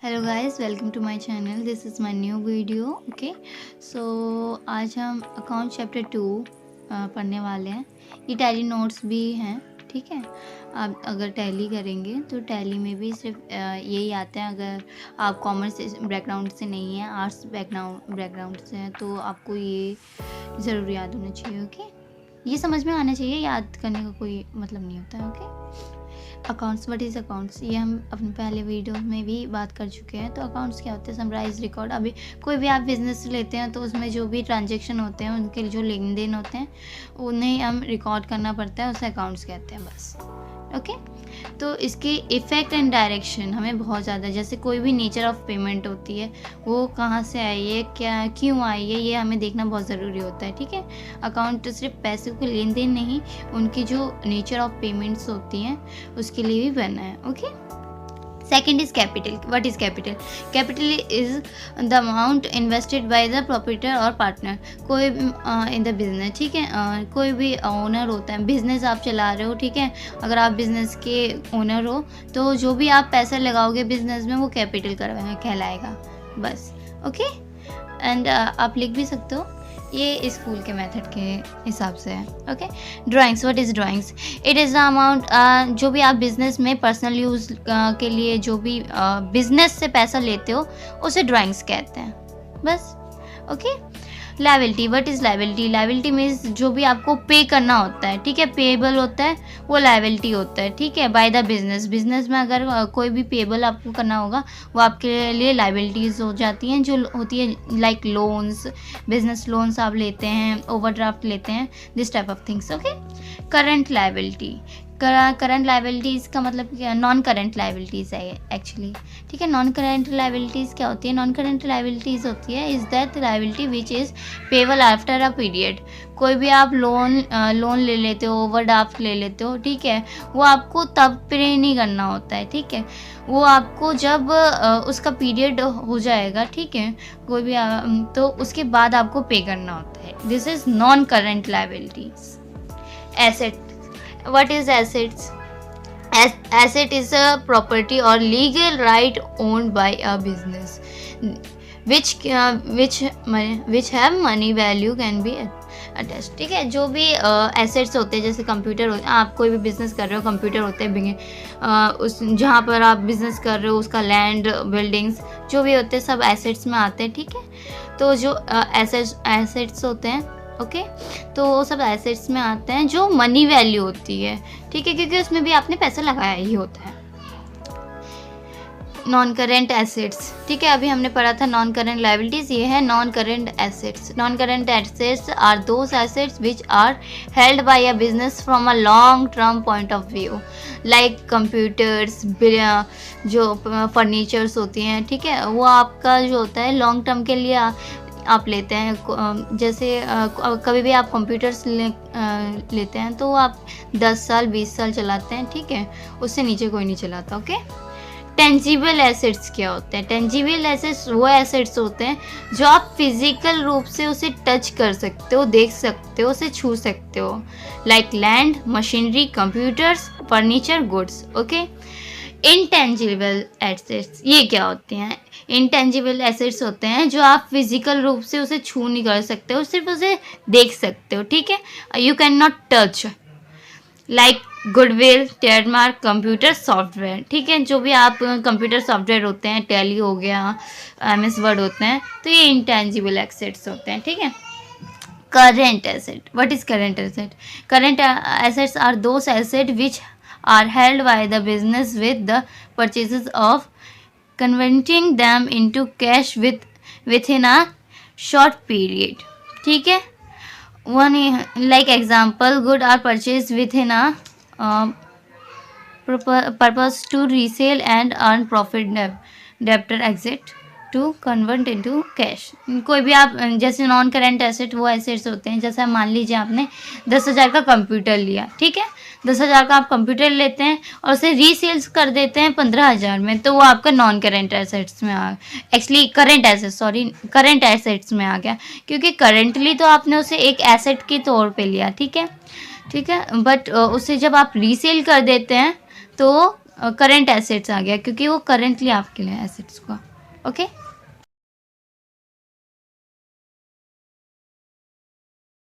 Hello guys, welcome to my channel. This is my new video. Okay, so आज हम account chapter 2 पढ़ने वाले हैं। ये टैली नोट्स भी हैं, ठीक है। आप अगर टैली करेंगे तो टैली में भी सिर्फ यही आता है। अगर आप कॉमर्स बैकग्राउंड से नहीं हैं, आर्ट्स बैकग्राउंड से हैं, तो आपको ये ज़रूर याद होना चाहिए। ओके, ये समझ में आना चाहिए, याद करने का कोई मतलब नहीं होता है। Okay, accounts, what is accounts, ये हम अपने पहले वीडियो में भी बात कर चुके हैं। तो अकाउंट्स क्या होते हैं? Summarise record. अभी कोई भी आप बिजनेस लेते हैं तो उसमें जो भी ट्रांजेक्शन होते हैं, उनके जो लेन देन होते हैं, उन्हें हम रिकॉर्ड करना पड़ता है, उसे अकाउंट्स कहते हैं बस। ओके, तो इसके इफ़ेक्ट एंड डायरेक्शन हमें बहुत ज़्यादा, जैसे कोई भी नेचर ऑफ पेमेंट होती है, वो कहाँ से आई है, क्या क्यों आई है, ये हमें देखना बहुत ज़रूरी होता है। ठीक है, अकाउंट सिर्फ पैसे को लेन देन नहीं, उनकी जो नेचर ऑफ पेमेंट्स होती हैं उसके लिए भी बना है। Okay, second is capital. What is capital? Capital is the amount invested by the proprietor और पार्टनर, कोई इन द बिजनेस। ठीक है, कोई भी ओनर होता है, बिजनेस आप चला रहे हो, ठीक है, अगर आप बिजनेस के ओनर हो तो जो भी आप पैसा लगाओगे बिजनेस में, वो कैपिटल कहलाएगा बस। ओके, एंड आप लिख भी सकते हो, ये स्कूल के मेथड के हिसाब से है। Okay, drawings. What is drawings? It is the amount, जो भी आप बिजनेस में पर्सनल यूज़ के लिए जो भी बिजनेस से पैसा लेते हो, उसे ड्राइंग्स कहते हैं बस। Okay, liability. What is liability? Liability means जो भी आपको पे करना होता है, ठीक है, पेएबल होता है, वो लायबिलिटी होता है। ठीक है, बाय द बिजनेस। बिजनेस में अगर कोई भी पेएबल आपको करना होगा, वो आपके लिए लायबिलिटीज़ हो जाती हैं, जो होती है लाइक लोन्स, बिजनेस लोन्स आप लेते हैं, ओवरड्राफ्ट लेते हैं, this type of things. Okay, current liability. Current liabilities का मतलब क्या? नॉन करंट लायबिलिटीज़ है एक्चुअली। ठीक है, नॉन करंट लायबिलिटीज़ क्या होती है? नॉन करंट लायबिलिटीज़ होती है is that liability which is payable after a period. कोई भी आप लोन ले लेते हो, ओवरड्राफ्ट ले लेते हो, ठीक है, वो आपको तब पे नहीं करना होता है। ठीक है, वो आपको जब उसका पीरियड हो जाएगा, ठीक है, कोई भी तो उसके बाद आपको पे करना होता है। This is non current liabilities. Asset. What is assets? Asset is a property or legal right owned by a business, which have money value can be attached. ठीक है, जो भी एसेट्स होते हैं, जैसे कंप्यूटर होते हैं, आप कोई भी बिजनेस कर रहे हो, कंप्यूटर होते हैं, उस जहाँ पर आप बिजनेस कर रहे हो उसका लैंड, बिल्डिंग्स, जो भी होते हैं सब एसेट्स में आते हैं। ठीक है, तो जो एसेट्स होते हैं, ओके, तो वो सब एसेट्स में आते हैं जो मनी वैल्यू होती है। ठीक है, क्योंकि उसमें भी आपने पैसा लगाया ही होता है। Non current assets. ठीक है, अभी हमने पढ़ा था नॉन करेंट लायबिलिटीज, ये है non current assets. Non current assets are those assets which are held by a business from a long term point of व्यू, लाइक कंप्यूटर्स, जो फर्नीचर्स होती हैं, ठीक है, वो आपका जो होता है लॉन्ग टर्म के लिए आप लेते हैं। जैसे कभी भी आप कंप्यूटर्स लेते हैं तो आप 10 साल 20 साल चलाते हैं, ठीक है, उससे नीचे कोई नहीं चलाता। ओके, टेंजिबल एसेट्स क्या होते हैं? टेंजिबल एसेट्स वो एसेट्स होते हैं जो आप फिजिकल रूप से उसे टच कर सकते हो, देख सकते हो, उसे छू सकते हो, like land, machinery, computers, furniture, goods. Okay, intangible assets ये क्या होते हैं? इनटेंजिबल एसेट्स होते हैं जो आप फिजिकल रूप से उसे छू नहीं कर सकते हो, सिर्फ उसे देख सकते हो। ठीक है, you can not touch, like goodwill, trademark, computer software. ठीक है, जो भी आप कंप्यूटर सॉफ्टवेयर होते हैं, टैली हो गया, MS वर्ड होते हैं, तो ये इनटेंजिबल एसेट्स होते हैं। ठीक है, current asset. What is current asset? Current assets are those assets which are held by the business with the purchases of converting them into cash within a short period. ठीक है, one like example, good are purchased within a purpose to resell and earn profit, debtor exit to convert into cash. कोई भी आप, जैसे non current asset वो assets होते हैं, जैसे मान लीजिए आपने 10,000 का कंप्यूटर लिया, ठीक है, 10,000 का आप कंप्यूटर लेते हैं और उसे रीसेल्स कर देते हैं 15,000 में, तो वो आपका नॉन करेंट एसेट्स में आ, एक्चुअली करंट एसेट्स में आ गया, क्योंकि करेंटली तो आपने उसे एक एसेट के तौर पे लिया। ठीक है, बट उसे जब आप रीसेल कर देते हैं तो करंट एसेट्स आ गया, क्योंकि वो करंटली आपके लिए एसेट्स का। ओके।